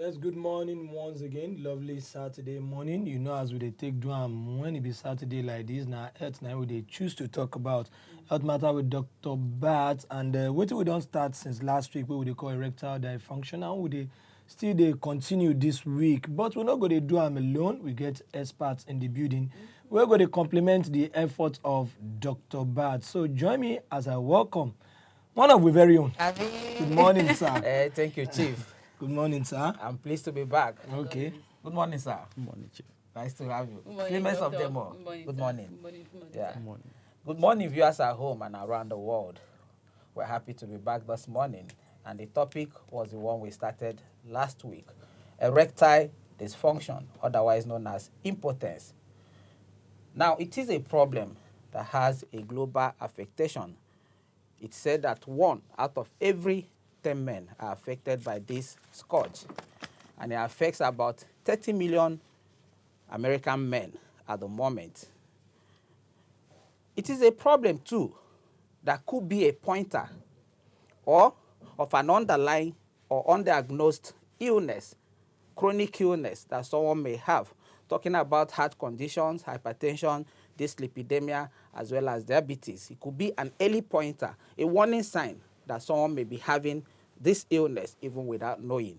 Yes, good morning once again. Lovely Saturday morning. You know, as we dey take do am when it be Saturday like this, now health now we dey choose to talk about health matter with Dr. Bat and wetin we don start since last week wey we dey call erectile dysfunction and we dey still dey continue this week. But we no go dey do am alone. We get experts in the building. We're going to complement the effort of Dr. Bat. So join me as I welcome one of our very own. Good morning, sir. Thank you, Chief. Good morning, sir. I'm pleased to be back. Okay. Good morning, sir. Good morning, Chief. Nice to have you. Good morning, Clemens of Doctor. them all. Good morning, Good sir. morning. Good morning, Yeah. sir. Good morning. Good morning, viewers at home and around the world. We're happy to be back this morning, and the topic was the one we started last week: erectile dysfunction, otherwise known as impotence. Now, it is a problem that has a global affectation. It's said that 1 out of every 10 men are affected by this scourge, and it affects about 30 million American men at the moment. It is a problem, too, that could be a pointer or of an underlying or undiagnosed illness, chronic illness that someone may have. Talking about heart conditions, hypertension, dyslipidemia, as well as diabetes. It could be an early pointer, a warning sign that someone may be having this illness even without knowing.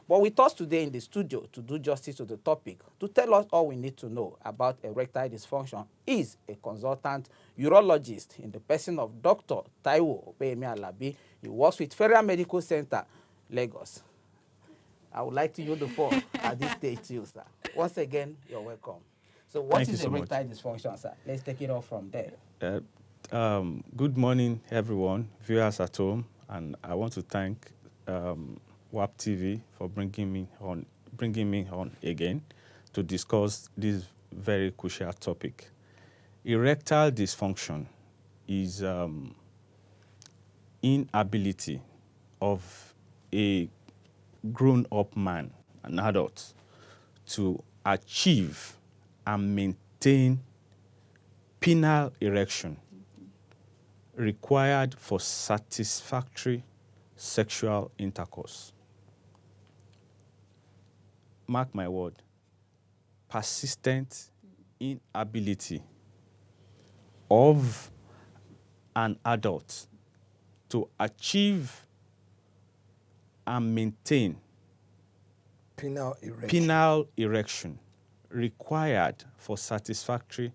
But with us today in the studio to do justice to the topic, to tell us all we need to know about erectile dysfunction, is a consultant urologist in the person of Dr. Taiwo Opeyemi Alabi. He works with Federal Medical Center, Lagos. I would like to yield the floor at this stage to you, sir. Once again, you're welcome. So what Thank you is so much. erectile dysfunction, sir? Let's take it off from there. Good morning, everyone, viewers at home, and I want to thank WAP TV for bringing me on again to discuss this very crucial topic. Erectile dysfunction is inability of a grown-up man, an adult, to achieve and maintain penile erection required for satisfactory sexual intercourse. Mark my word, persistent inability of an adult to achieve and maintain penile erection required for satisfactory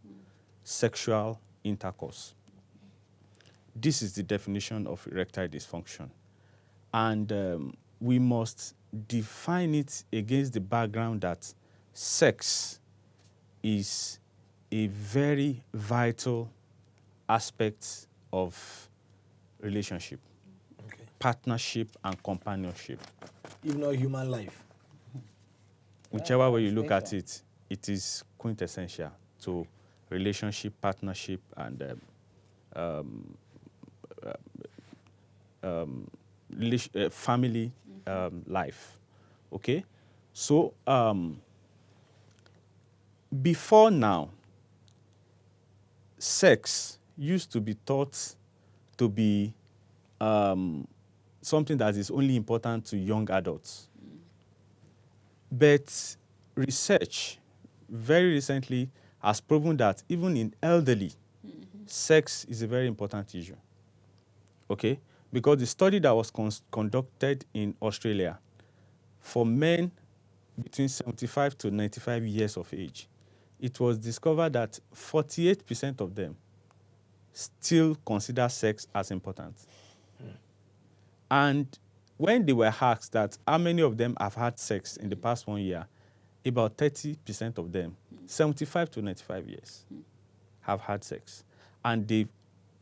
sexual intercourse. This is the definition of erectile dysfunction. And we must define it against the background that sex is a very vital aspect of relationship, partnership, and companionship. If not human life. Whichever way you look at it, it is quintessential to relationship, partnership, and family life. Okay? So, before now, sex used to be thought to be something that is only important to young adults. But research very recently has proven that even in elderly, sex is a very important issue. Okay? Because the study that was conducted in Australia for men between 75 to 95 years of age, it was discovered that 48% of them still consider sex as important. And when they were asked that how many of them have had sex in the past 1 year, about 30% of them, 75 to 95 years, have had sex. And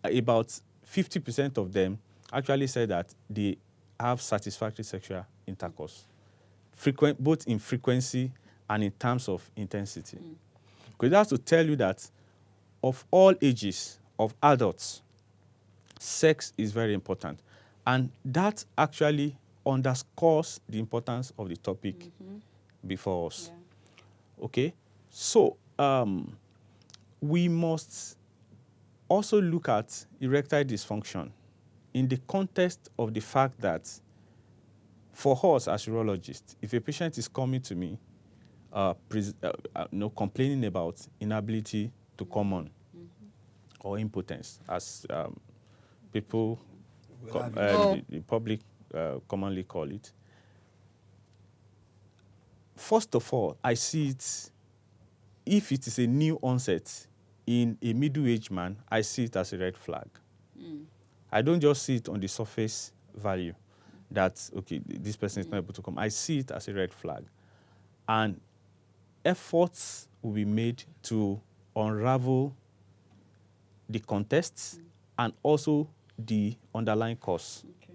about 50% of them actually said that they have satisfactory sexual intercourse, both in frequency and in terms of intensity. Because that's to tell you that of all ages of adults, sex is very important. And that actually underscores the importance of the topic before us. Yeah. Okay? So, we must also look at erectile dysfunction in the context of the fact that For us as urologists, if a patient is coming to me, complaining about inability to come on or impotence, as people, the public commonly call it. First of all, I see it, if it is a new onset in a middle-aged man, I see it as a red flag. I don't just see it on the surface value that, okay, this person is not able to come. I see it as a red flag. And efforts will be made to unravel the contexts and also the underlying cause. Okay.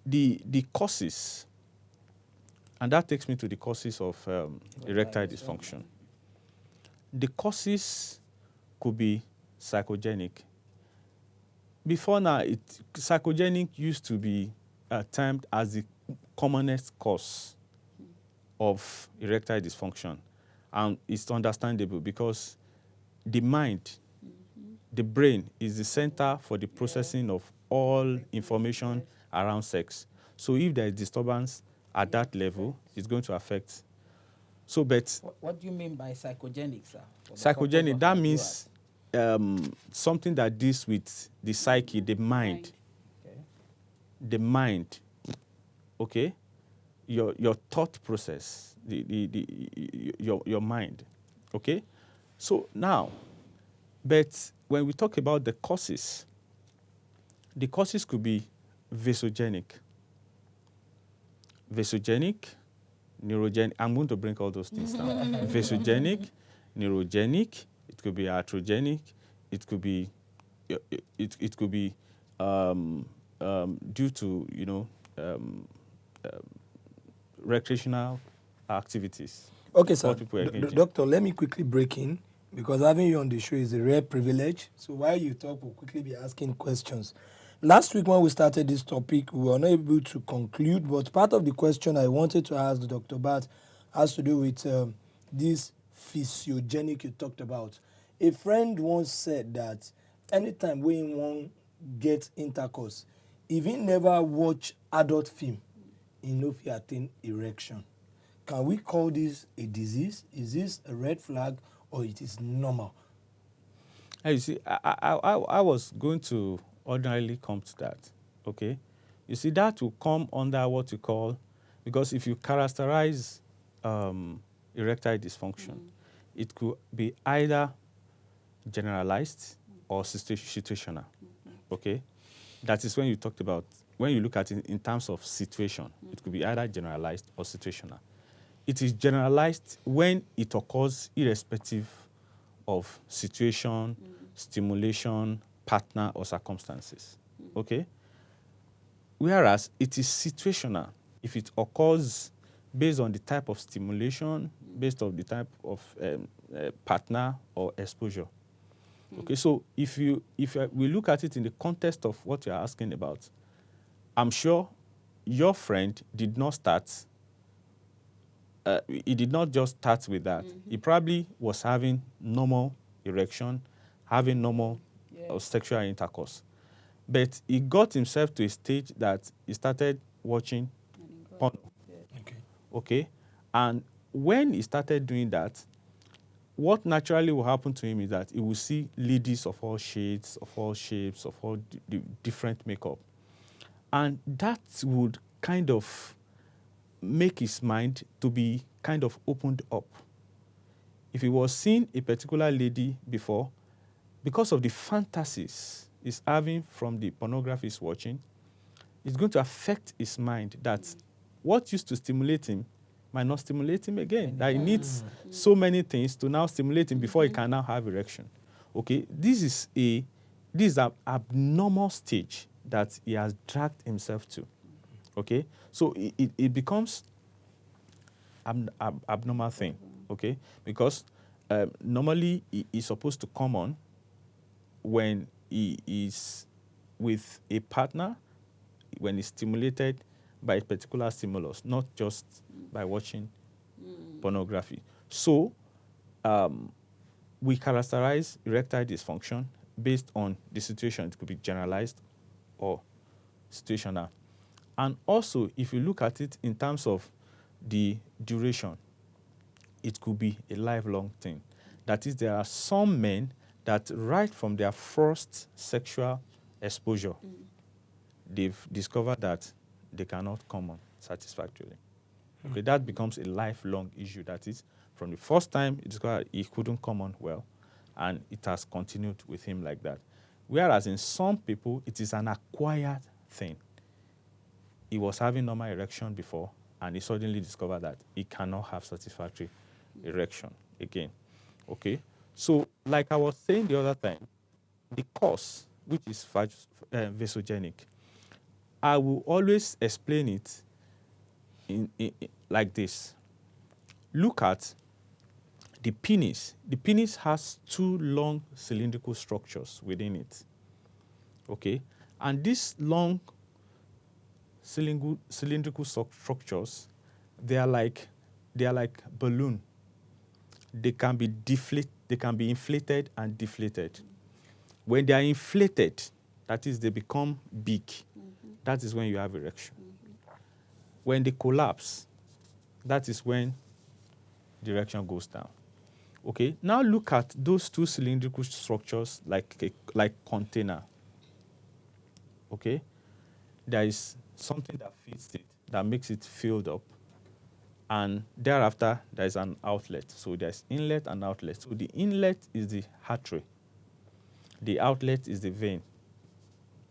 The causes, and that takes me to the causes of erectile dysfunction. The causes could be psychogenic. Before now, psychogenic used to be termed as the commonest cause of erectile dysfunction. And it's understandable because the mind, the brain, is the center for the processing of all information around sex. So if there is disturbance at that level, it's going to affect. So, but what do you mean by psychogenic, sir? Psychogenic, that means something that deals with the psyche, the mind. Okay. The mind, okay? Your thought process, your mind, okay? So now, but when we talk about the causes could be vasogenic, neurogenic. I'm going to bring all those things down. Vasogenic, neurogenic. It could be iatrogenic. It could be due to recreational activities. Okay, sir. Doctor, let me quickly break in because having you on the show is a rare privilege. So while you talk, we'll quickly be asking questions. Last week when we started this topic, we were not able to conclude, but part of the question I wanted to ask Dr. Bat has to do with this physiogenic you talked about. A friend once said that anytime when one gets intercourse, if he never watch adult film, he know if he attain erection. Can we call this a disease? Is this a red flag or it is normal? You see, I was going to ordinarily come to that, okay? You see, that will come under what you call, because if you characterize erectile dysfunction, it could be either generalized or situational, okay? That is when you talked about, when you look at it in terms of situation, it could be either generalized or situational. It is generalized when it occurs irrespective of situation, stimulation, partner, or circumstances, okay? Whereas it is situational if it occurs based on the type of stimulation, based on the type of partner or exposure. Okay, so if we look at it in the context of what you're asking about, I'm sure your friend did not start, he did not just start with that. He probably was having normal erection, having normal sexual intercourse. But he got himself to a stage that he started watching porn. Okay? And when he started doing that, what naturally will happen to him is that he will see ladies of all shades, of all shapes, of all different makeup. And that would kind of make his mind to be kind of opened up. If he was seeing a particular lady before, because of the fantasies he's having from the pornography he's watching, it's going to affect his mind that what used to stimulate him might not stimulate him again. That he needs so many things to now stimulate him before he can now have erection. Okay, this is an abnormal stage that he has dragged himself to. Okay, so it becomes an abnormal thing. Okay, because normally he's supposed to come on when he is with a partner, when he's stimulated by a particular stimulus, not just by watching pornography. So we characterize erectile dysfunction based on the situation. It could be generalized or situational. And also, if you look at it in terms of the duration, it could be a lifelong thing. That is, there are some men that right from their first sexual exposure, they've discovered that they cannot come on satisfactorily. Okay, that becomes a lifelong issue. That is, from the first time he discovered he couldn't come on well, and it has continued with him like that. Whereas in some people, it is an acquired thing. He was having normal erection before, and he suddenly discovered that he cannot have satisfactory erection again. Okay? So, like I was saying the other time, the cause, which is vasogenic, I will always explain it in like this. Look at the penis. The penis has two long cylindrical structures within it. Okay? And these long cylindrical structures, they are like balloon. They can be inflated and deflated. When they are inflated, that is, they become big. That is when you have erection. When they collapse, that is when the erection goes down. Okay, now look at those two cylindrical structures like container. Okay, there is something that fits it, that makes it filled up, and thereafter there is an outlet. So there's inlet and outlet. So the inlet is the artery, the outlet is the vein.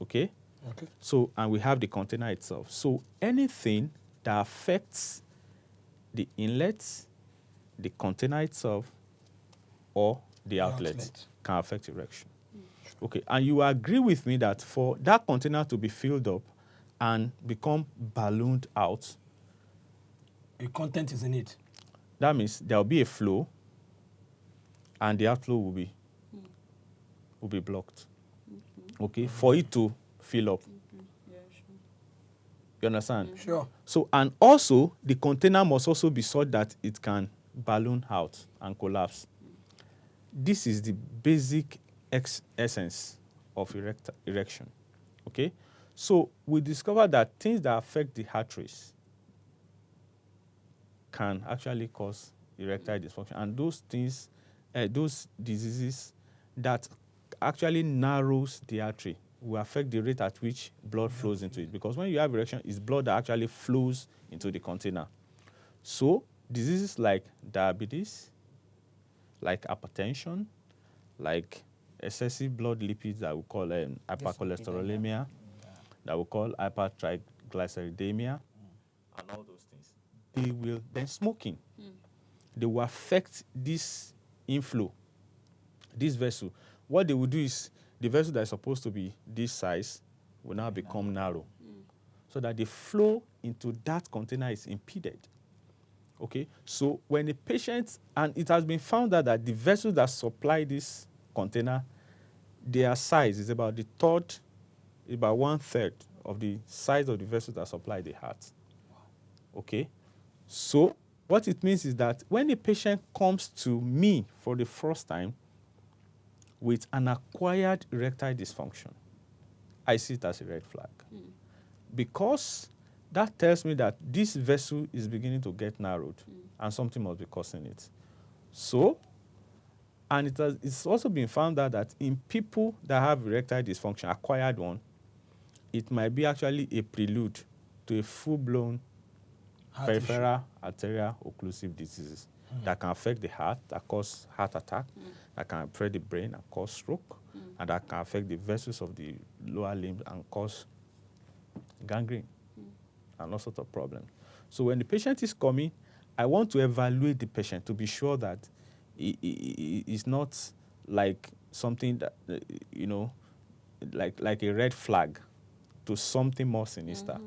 Okay? Okay. So, and we have the container itself. So anything that affects the inlet, the container itself, or the outlet can affect erection. Okay, and you agree with me that for that container to be filled up and become ballooned out, a content is in it. that means there will be a flow, and the outflow will be blocked. Okay, for it to fill up. Yeah, sure. You understand? Sure. So, and also the container must also be such that it can balloon out and collapse. This is the basic essence of erection. Okay? So we discovered that things that affect the arteries can actually cause erectile dysfunction. And those things, those diseases that actually narrows the artery will affect the rate at which blood flows into it. Because when you have erection, it's blood that actually flows into the container. So diseases like diabetes, like hypertension, like excessive blood lipids that we call hypercholesterolemia, that we call hypertriglyceridemia, and all those things. They will, then smoking, they will affect this inflow, this vessel. What they will do is the vessel that is supposed to be this size will now become narrow, so that the flow into that container is impeded. Okay, so when a patient, and it has been found out that the vessels that supply this container, their size is about about 1/3 of the size of the vessels that supply the heart. Okay, so what it means is that when a patient comes to me for the first time with an acquired erectile dysfunction, I see it as a red flag. Because that tells me that this vessel is beginning to get narrowed and something must be causing it. So, and it's also been found out that in people that have erectile dysfunction, acquired one, it might be actually a prelude to a full-blown peripheral arterial occlusive diseases that can affect the heart, that cause heart attack, that can affect the brain and cause stroke, and that can affect the vessels of the lower limbs and cause gangrene and all sorts of problems. So when the patient is coming, I want to evaluate the patient to be sure that it's not like something that, like a red flag to something more sinister.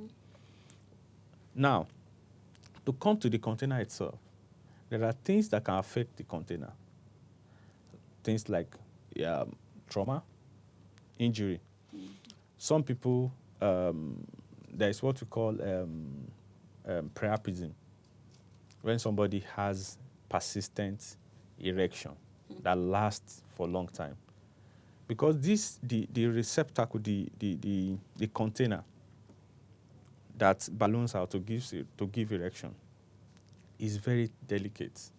Now, to come to the container itself, there are things that can affect the container. Things like trauma, injury. Some people, there is what we call priapism, when somebody has persistent erection that lasts for a long time. Because the receptacle, the container that balloons out to give erection is very delicate.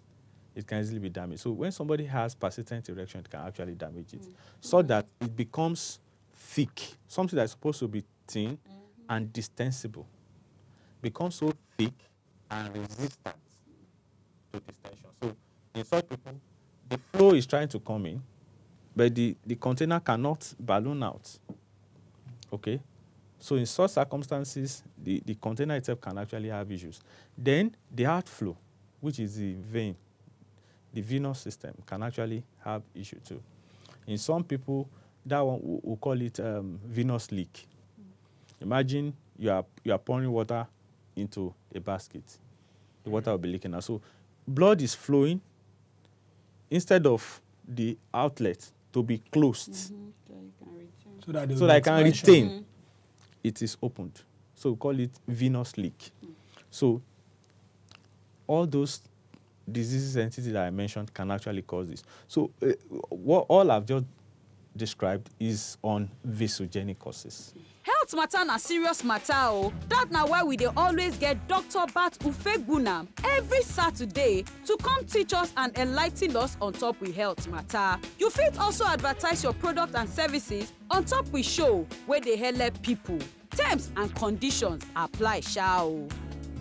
It can easily be damaged. So when somebody has persistent erection, it can actually damage it, so that it becomes thick. Something that's supposed to be thin and distensible becomes so thick and resistant to distension. So in such people, the flow is trying to come in, but the container cannot balloon out. Okay? So in such circumstances, the container itself can actually have issues. Then the outflow, which is the vein, the venous system, can actually have issue too. In some people, that one we'll call it venous leak. Imagine you are pouring water into a basket. The water will be leaking out. So blood is flowing instead of the outlet to be closed. So that, So that I can retain. It is opened. So we call it venous leak. So all those diseases and entities that I mentioned can actually cause this. So what all I've just described is on vasogenic causes. Health matter na serious matter o. That na why we dey always get Dr. Bat Ufegbunam every Saturday to come teach us and enlighten us on top with health matter. You fit also advertise your product and services on top with show where dey help people. Terms and conditions apply sha o.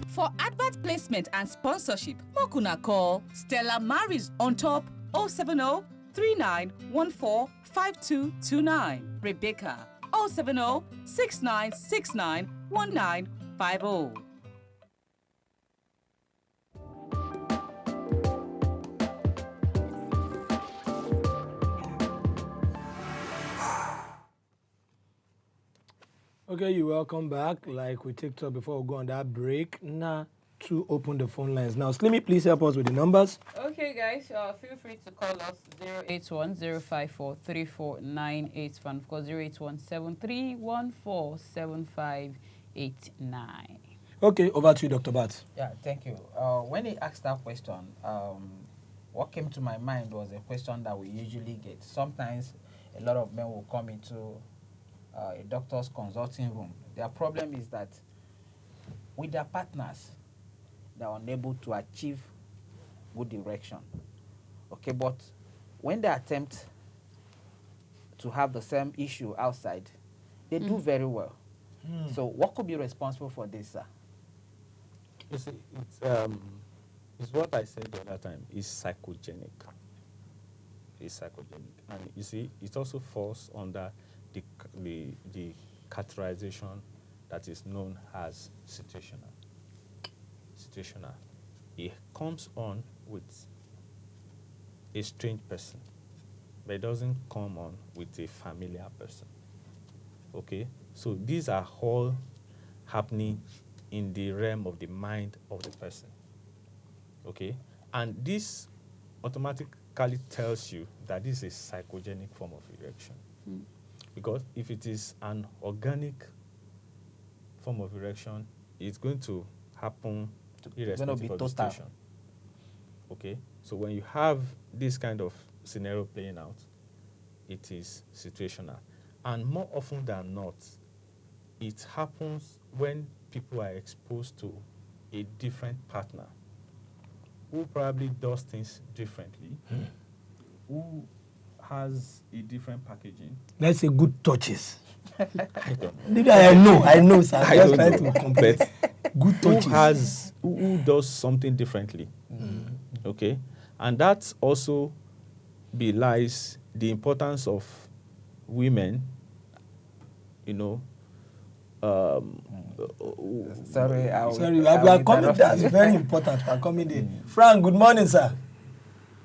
For advert placement and sponsorship, make una call Stella Maris on top 070 3914 5229. Rebecca 070 6969 1950. Okay, you're welcome back. Like we take talk before we go on that break. Now, to open the phone lines. Now, Slimmy, please help us with the numbers. Okay, guys, feel free to call us 081-054-34981. Of course, 081-7314-7589. Okay, over to you, Dr. Bat. Yeah, thank you. When he asked that question, what came to my mind was a question that we usually get. Sometimes a lot of men will come into a doctor's consulting room. Their problem is that with their partners, they are unable to achieve good erection. Okay, but when they attempt to have the same issue outside, they do very well. So what could be responsible for this, sir? You see, it's what I said the other time. It's psychogenic. It's psychogenic. And you see, it also falls under the characterization that is known as situational. Situational. It comes on with a strange person, but it doesn't come on with a familiar person. Okay? So these are all happening in the realm of the mind of the person. Okay? And this automatically tells you that this is a psychogenic form of erection. Because if it is an organic form of erection, it's going to happen irrespective of the situation. Okay? So when you have this kind of scenario playing out, it is situational. And more often than not, it happens when people are exposed to a different partner who probably does things differently, who has a different packaging. Let's say good touches. I know, sir. I Just don't try know. to complete. Good touches. Who does something differently. Okay? And that also belies the importance of women, you know. Sorry, we are coming. That's very important. We are coming in. Frank, good morning, sir.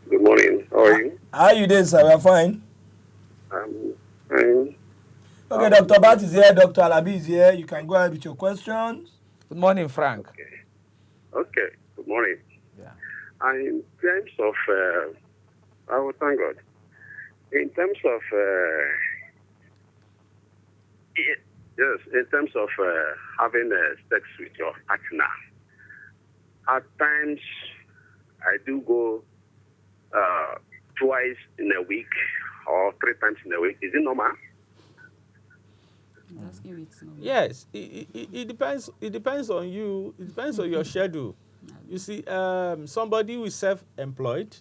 Good morning. How are you? How are you doing, sir? We are fine. I'm fine. Okay, Dr. Bat is here. Dr. Alabi is here. You can go ahead with your questions. Good morning, Frank. Okay. Good morning. Yeah. And in terms of, I will thank God. In terms of, yes, in terms of having sex with your partner, at times I do go twice in a week or 3 times in a week. Is it normal? Asking you it's normal. Yes, it depends. It depends on you. It depends on your schedule. You see, somebody who is self-employed,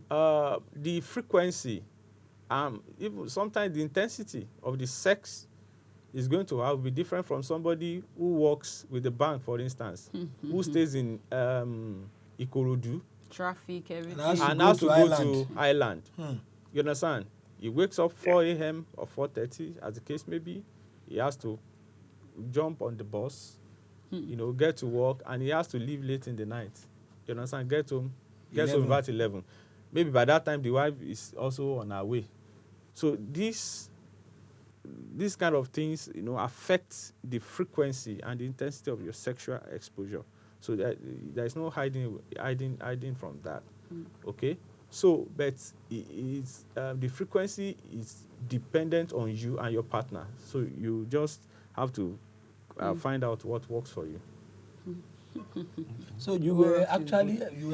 the frequency, even sometimes the intensity of the sex is going to be different from somebody who works with the bank, for instance, who stays in Ikorodu Traffic, everything. and has to go to Island. You understand? He wakes up 4 a.m. or 4:30, as the case may be. He has to jump on the bus, get to work, and he has to leave late in the night. You understand? Get home about 11. Maybe by that time the wife is also on her way. So these kind of things, affect the frequency and the intensity of your sexual exposure. So there is no hiding from that. Okay. So, but the frequency is dependent on you and your partner. So you just have to find out what works for you. So you were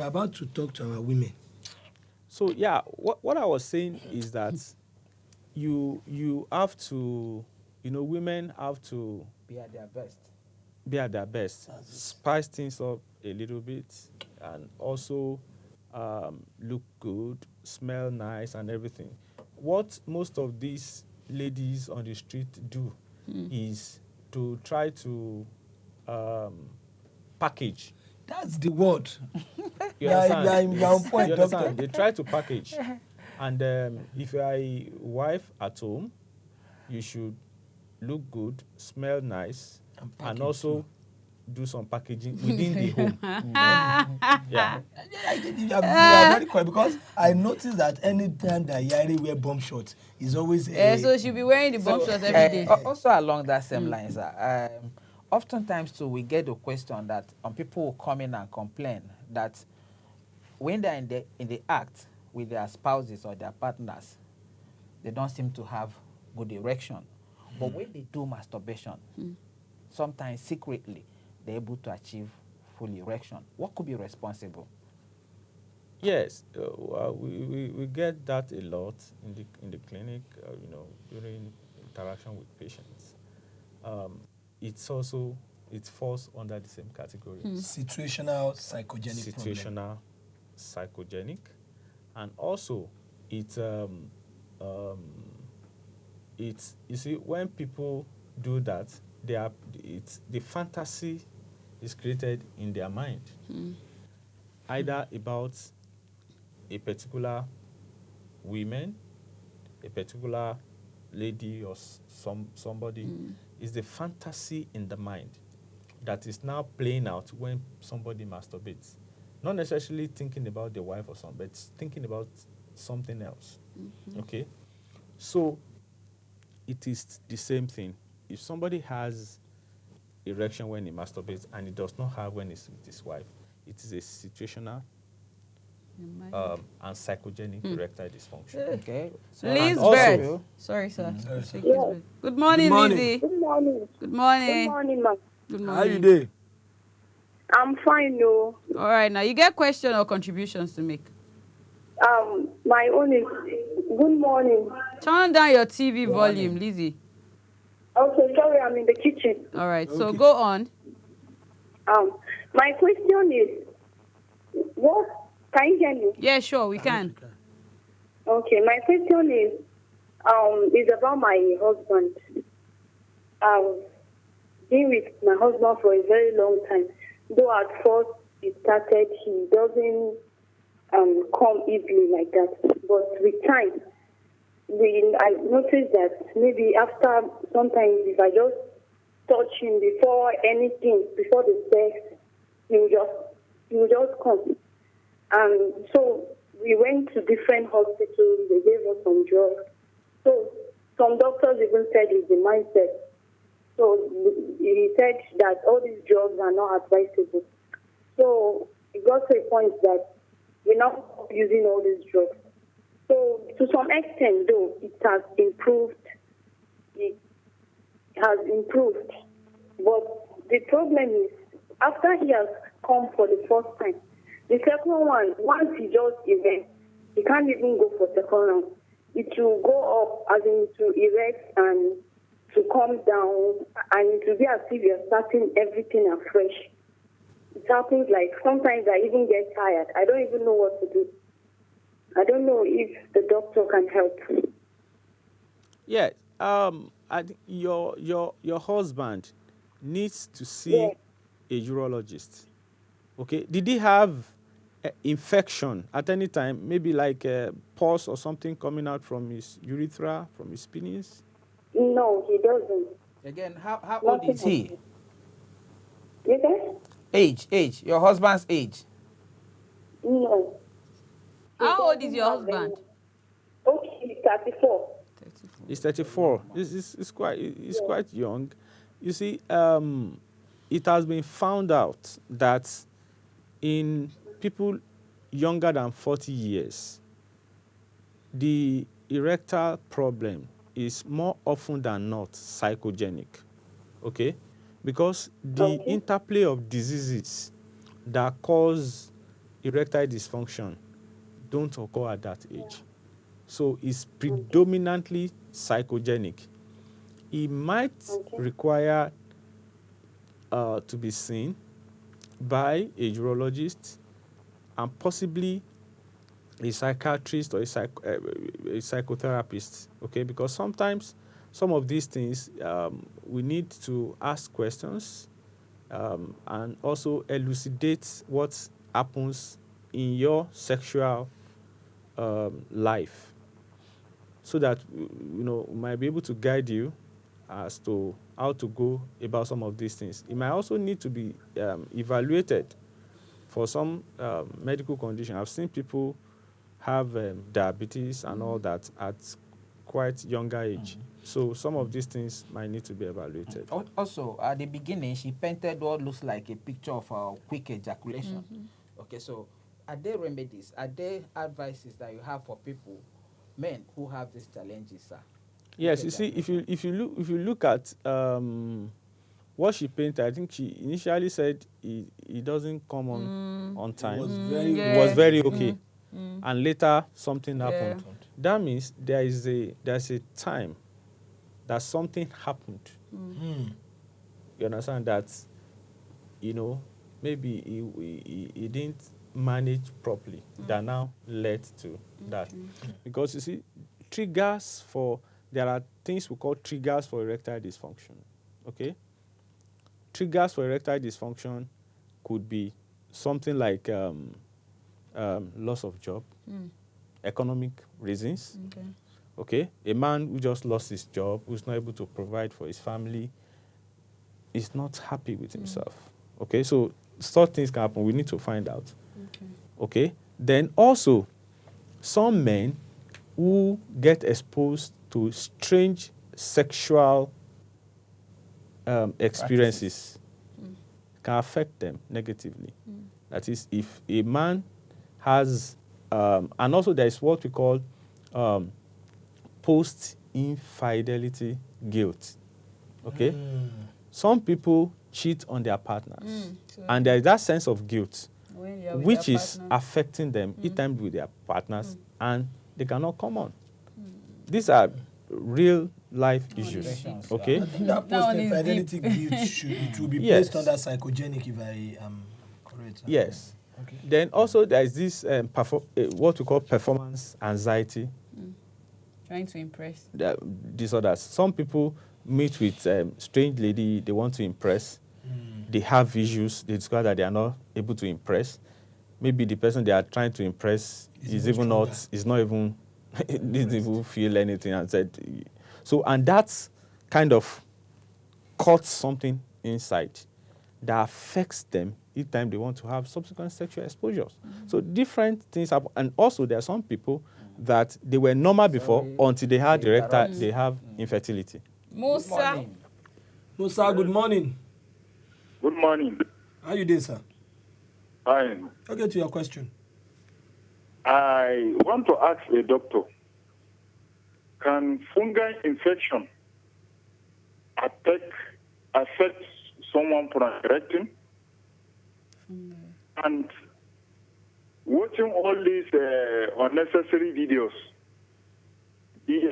about to talk to our women. So yeah, what I was saying is that you have to, women have to Be at their best. Be at their best. Spice things up a little bit, and also look good, smell nice, and everything. What most of these ladies on the street do is to try to package. That's the word. You understand? You're on point, You doctor. understand? They try to package. And if you are a wife at home, you should look good, smell nice, and also do some packaging within the home. Yeah. You are very correct, because I noticed that anytime that Yari wear bomb shorts, he's always So she'll be wearing the bomb shorts every day. Also along that same lines, oftentimes too we get the question that people will come in and complain that when they're in the act with their spouses or their partners, they don't seem to have good erection. But when they do masturbation, sometimes secretly, they're able to achieve full erection. What could be responsible? Yes, we get that a lot in the clinic, during interaction with patients. It falls under the same category. Situational psychogenic problem. Psychogenic, and also it's you see, when people do that, the fantasy is created in their mind, either about a particular woman, a particular lady, or somebody. Is the fantasy in the mind that is now playing out when somebody masturbates. Not necessarily thinking about the wife or something, but thinking about something else. Okay? So it is the same thing. If somebody has erection when he masturbates and he does not have when he's with his wife, it is a situational and psychogenic erectile dysfunction. Okay. Lisbeth. Sorry, sir. Yes. Good morning, Lizzie. Good morning. Good morning. Good morning, ma'am. Good morning. How you doing? I'm fine, no. All right, now you get question or contributions to make. My own is good morning. Turn down your TV volume, Lizzie. Okay, sorry, I'm in the kitchen. All right, so go on. My question is, what? Can you hear me? Yeah, sure, we can. Okay, my question is about my husband. Been with my husband for a very long time. Though at first he doesn't come easily like that. But with time, I noticed that maybe after sometimes if I just touch him before the sex, he will just come. So we went to different hospitals. They gave us some drugs. So some doctors even said it's the mindset. So he said that all these drugs are not advisable. So it got to a point that we're not using all these drugs. So to some extent, though, it has improved. It has improved. But the problem is, after he has come for the first time, the second one, once he just erect, he can't even go for second round. It will go up, as in to erect and to come down, and it will be as if you're starting everything afresh. It happens like sometimes I even get tired. I don't even know what to do. I don't know if the doctor can help. Yeah, I think your husband needs to see a urologist. Okay, did he have infection at any time? Maybe like a pus or something coming out from his urethra, from his penis? No, he doesn't. Again, how old is he? You guys? Age. Your husband's age. No. How old is your husband? Okay, he's 34. He's 34. It's quite young. You see, it has been found out that in people younger than 40 years, the erectile problem is more often than not psychogenic, okay? Because the interplay of diseases that cause erectile dysfunction don't occur at that age. So it's predominantly psychogenic. It might require to be seen by a urologist and possibly a psychiatrist or a psychotherapist, okay? Because sometimes some of these things we need to ask questions and also elucidate what happens in your sexual life, so that we might be able to guide you as to how to go about some of these things. It might also need to be evaluated for some medical condition. I've seen people have diabetes and all that at quite younger age. So some of these things might need to be evaluated. Also, at the beginning, she painted what looks like a picture of a quick ejaculation. Okay, so are there remedies? Are there advices that you have for people, men who have these challenges, sir? Yes, you see, if you look at what she painted, I think she initially said it doesn't come on time. It was very okay, and later something happened. That means there's a time that something happened. You understand that? Maybe he didn't manage properly. That now led to that. Because you see, there are things we call triggers for erectile dysfunction. Okay? Triggers for erectile dysfunction could be something like loss of job, economic reasons. Okay? A man who just lost his job, who's not able to provide for his family, is not happy with himself. Okay? So such things can happen. We need to find out. Okay? Then also, some men who get exposed to strange sexual experiences can affect them negatively. That is, if a man has, and also there is what we call post-infidelity guilt. Okay? Some people cheat on their partners, and there is that sense of guilt, which is affecting them each time with their partners, and they cannot come on. These are real life issues. Okay? I think that post-infidelity guilt should be placed under psychogenic, if I am correct. Yes. Okay. Then also there is this what we call performance anxiety. Trying to impress. Disorders. Some people meet with strange lady they want to impress. They have issues. They discover that they are not able to impress. Maybe the person they are trying to impress didn't even feel anything and said. So, and that's kind of caught something inside that affects them each time they want to have subsequent sexual exposures. So different things happen. And also there are some people that they were normal before until they had they have infertility. Musa, good morning. Good morning. How you doing, sir? Fine. Okay, to your question. I want to ask a doctor, can fungal infection affect someone from erecting? And watching all these unnecessary videos,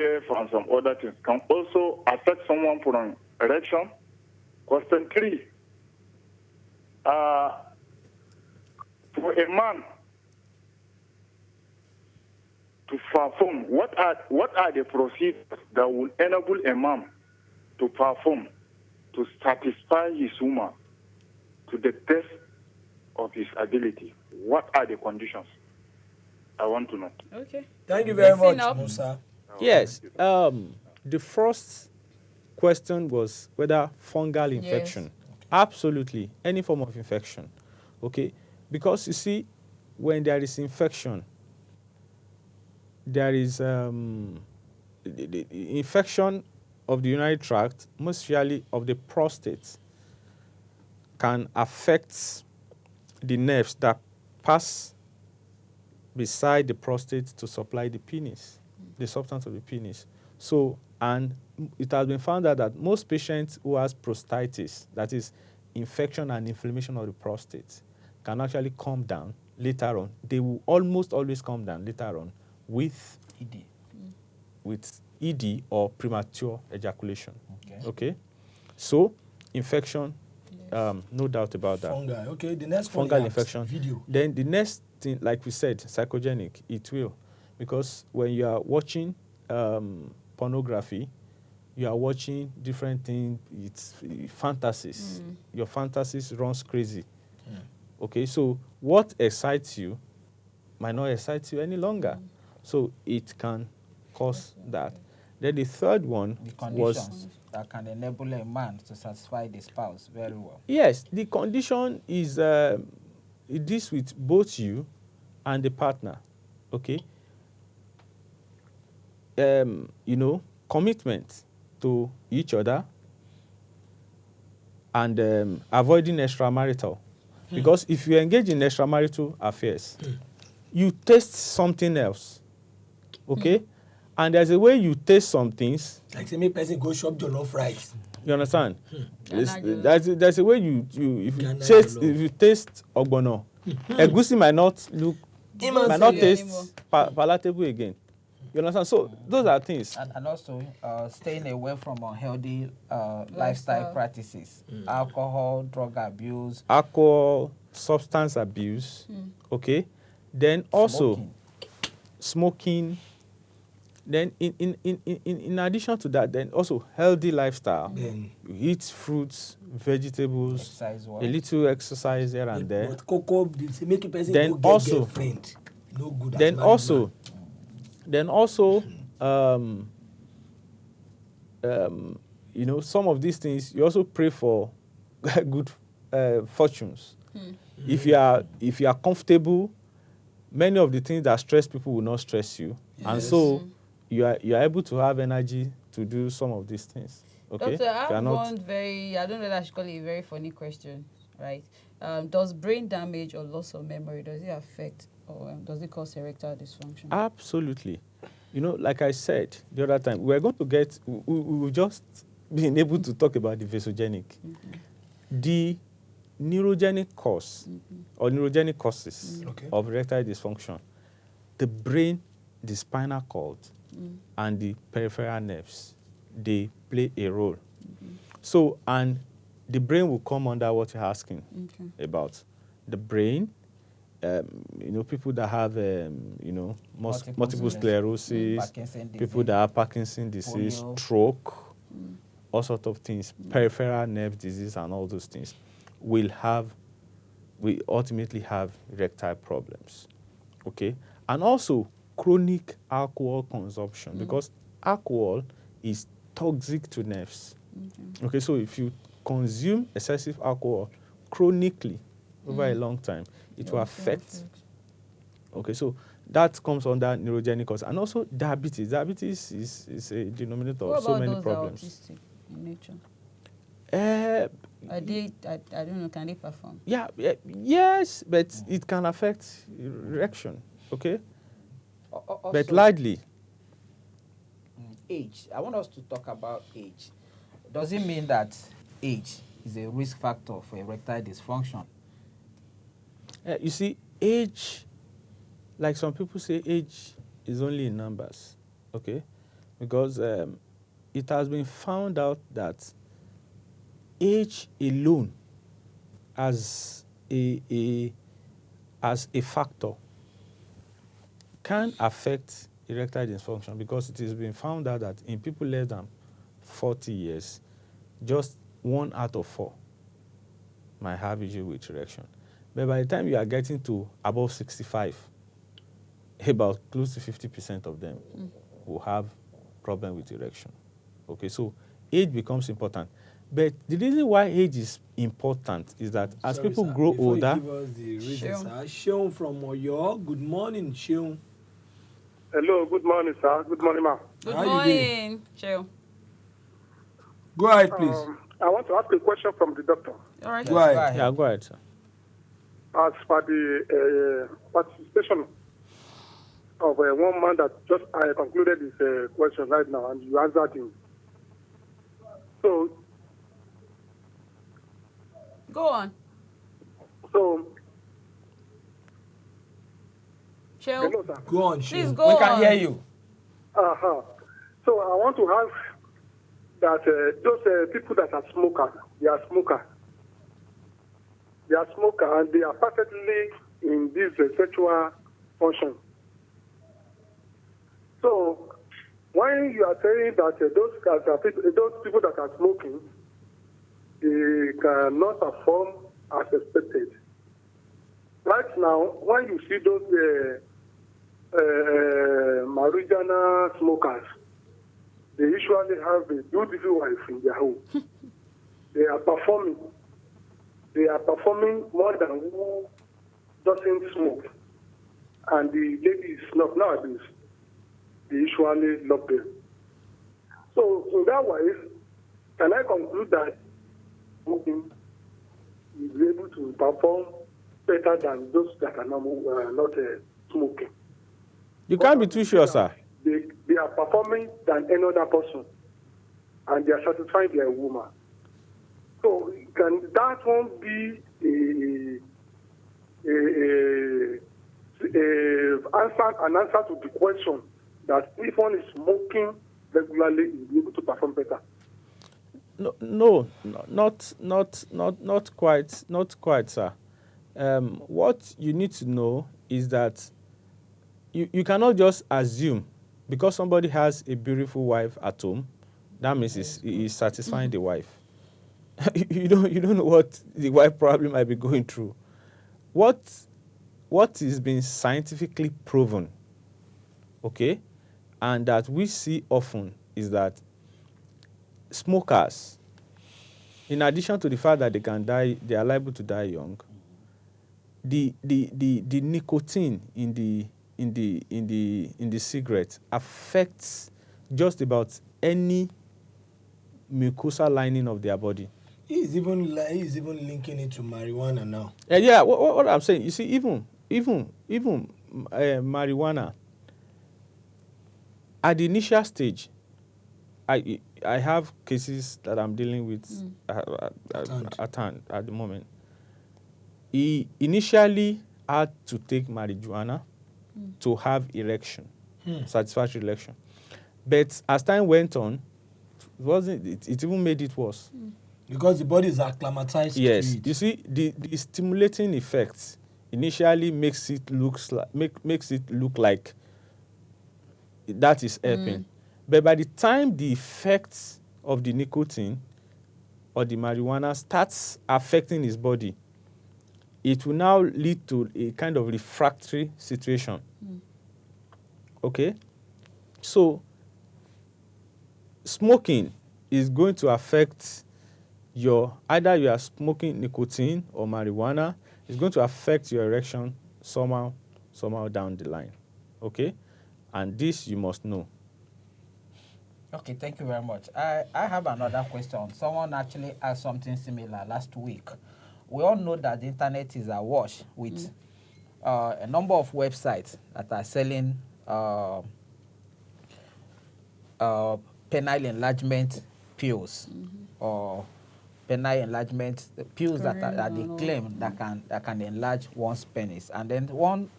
IVF and some other things can also affect someone from erection. Question 3. For a man to perform, what are the procedures that will enable a man to perform, to satisfy his woman to the best of his ability? What are the conditions? I want to know. Okay. Thank you very Listen much, up. Musa. Yes. The first question was whether fungal infection. Absolutely. Any form of infection. Okay. Because you see, when there is infection, there is the infection of the urinary tract, most usually of the prostate, can affect the nerves that pass beside the prostate to supply the penis, the substance of the penis. So, and it has been found out that most patients who has prostatitis, that is infection and inflammation of the prostate, can actually come down later on. They will almost always come down later on with ED. With ED or premature ejaculation. Okay? So, infection, no doubt about that. Fungi. Okay, the next one. Fungal infection. Video. Then the next thing, like we said, psychogenic, it will. Because when you are watching pornography, you are watching different things, it's fantasies. Your fantasies runs crazy. Okay, so what excites you might not excite you any longer. So it can cause that. Then the third one The conditions that can enable a man to satisfy the spouse very well. Yes, the condition is it deals with both you and the partner. Okay. Commitment to each other and avoiding extramarital. Because if you engage in extramarital affairs, you taste something else. Okay? And there's a way you taste some things. Like say, me person go shop jollof rice. You understand? Ghana There's a way if you taste ogbono, egusi might not taste palatable again. You understand? So those are things. And also staying away from unhealthy lifestyle practices, alcohol, drug abuse. Alcohol, substance abuse. Okay. Then also smoking. Then in addition to that, then also healthy lifestyle. You eat fruits, vegetables, Exercise a little exercise here and there. But cocoa, they make a person Then go get also- girlfriend. No good. as Then married also, some of these things you also pray for good fortunes. If you are comfortable, many of the things that stress people will not stress you, and so you are able to have energy to do some of these things. Okay, Doctor, I If you are have not- one I don't know that I should call it a very funny question, right? Does brain damage or loss of memory, does it affect or does it cause erectile dysfunction? Absolutely. Like I said the other time, we're going to we will just being able to talk about the vasogenic. The neurogenic cause or neurogenic causes of erectile dysfunction, the brain, the spinal cord, and the peripheral nerves, they play a role. So, and the brain will come under what you're asking about. The brain, people that have, multiple sclerosis, Parkinson's people disease, that have Parkinson's disease, polio. stroke, all sorts of things, peripheral nerve disease and all those things, we ultimately have erectile problems. Okay? And also chronic alcohol consumption, because alcohol is toxic to nerves. Okay, so if you consume excessive alcohol chronically over a long time, it will affect. Okay, so that comes under neurogenic cause. And also diabetes. Diabetes is a denominator of so many problems. What about those that are autistic in nature? I don't know, can they perform? Yes, but it can affect erection, okay? Also, But lightly. age. I want us to talk about age. Does it mean that age is a risk factor for erectile dysfunction? You see, age, like some people say, age is only in numbers, okay? because it has been found out that age alone as a factor can affect erectile dysfunction, because it has been found out that in people less than 40 years, just 1 out of 4 might have issue with erection. But by the time you are getting to above 65, about close to 50% of them will have problem with erection. Okay, so age becomes important. But the reason why age is important is that as people grow Before older... you give us the reason, sir. Sheung from Oyo. Good morning, Sheung. Hello, good morning, sir. Good morning, ma'am. Good How you morning, Cheryl. Go ahead, please. I want to ask a question from the doctor. All right. Go ahead. Yeah, go ahead, sir. As for the participation of one man that just concluded his question right now, and you answered him. So, Go on. Cheryl. Cheryl, Hello, sir. Go on, please Sheung. go We on. can hear you. Uh-huh. So I want to ask that those people that are smokers, they are smokers. They are smokers and they are perfectly in this sexual function. So when you are saying that those people that are smoking, they cannot perform as expected. Right now, when you see those marijuana smokers, they usually have a beautiful wife in their home. They are performing more than who doesn't smoke. And the ladies nowadays, they usually love them. So in that way, can I conclude that smoking is able to perform better than those that are not smoking? You can't be too sure, sir. They are performing than any other person, and they are satisfying their woman. So can that one be an answer to the question that if one is smoking regularly, is able to perform better? No, not quite, sir. What you need to know is that you cannot just assume because somebody has a beautiful wife at home, that means he's satisfying the wife. you don't know what the wife probably might be going through. What is being scientifically proven, okay, and that we see often is that smokers, in addition to the fact that they are liable to die young, the nicotine in the cigarette affects just about any mucosal lining of their body. He's even linking it to marijuana now. Yeah, what I'm saying, you see, even marijuana at the initial stage, I have cases that I'm dealing with at hand at the moment. He initially had to take marijuana to have erection, satisfactory erection. But as time went on, it even made it worse. Because the body is acclimatized to it. You see, the stimulating effect initially makes it look like that is helping. But by the time the effects of the nicotine or the marijuana starts affecting his body, it will now lead to a kind of refractory situation. Okay? So, smoking is going to affect either you are smoking nicotine or marijuana, it's going to affect your erection somehow down the line. Okay? And this you must know. Okay, thank you very much. I have another question. Someone actually asked something similar last week. We all know that the internet is awash with a number of websites that are selling penile enlargement pills or penile enlargement pills that they claim that can enlarge one's penis. And then one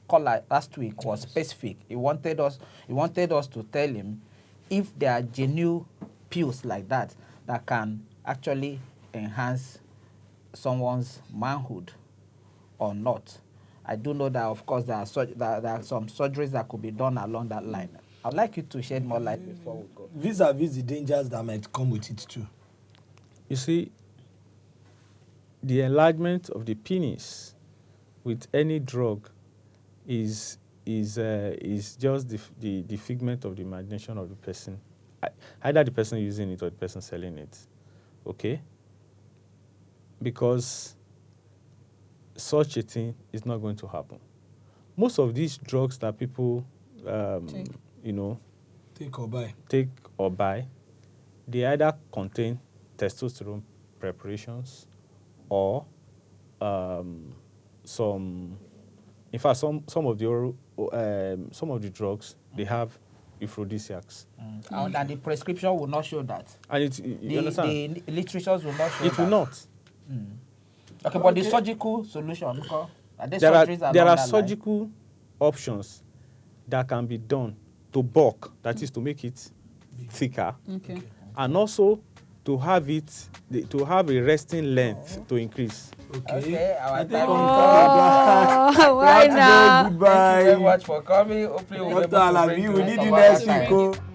caller last week was specific. He wanted us to tell him if there are genuine pills like that that can actually enhance someone's manhood or not. I do know that, of course, there are some surgeries that could be done along that line. I'd like you to shed more light before we go. Vis-a-vis the dangers that might come with it too. You see, the enlargement of the penis with any drug is just the figment of the imagination of the person, either the person using it or the person selling it. Okay? Because such a thing is not going to happen. Most of these drugs that people, take or buy, they either contain testosterone preparations or some of the drugs, they have aphrodisiacs. And the prescription will not show that. And you understand? The literatures will not show that. It will not. Okay, but the surgical solution, there are surgical options that can be done to bulk, that is to make it thicker, and also to have a resting length to increase. Okay, our time Why now? Goodbye. Thank you very much for coming. Hopefully we'll be able to bring you we need you some next other week. time.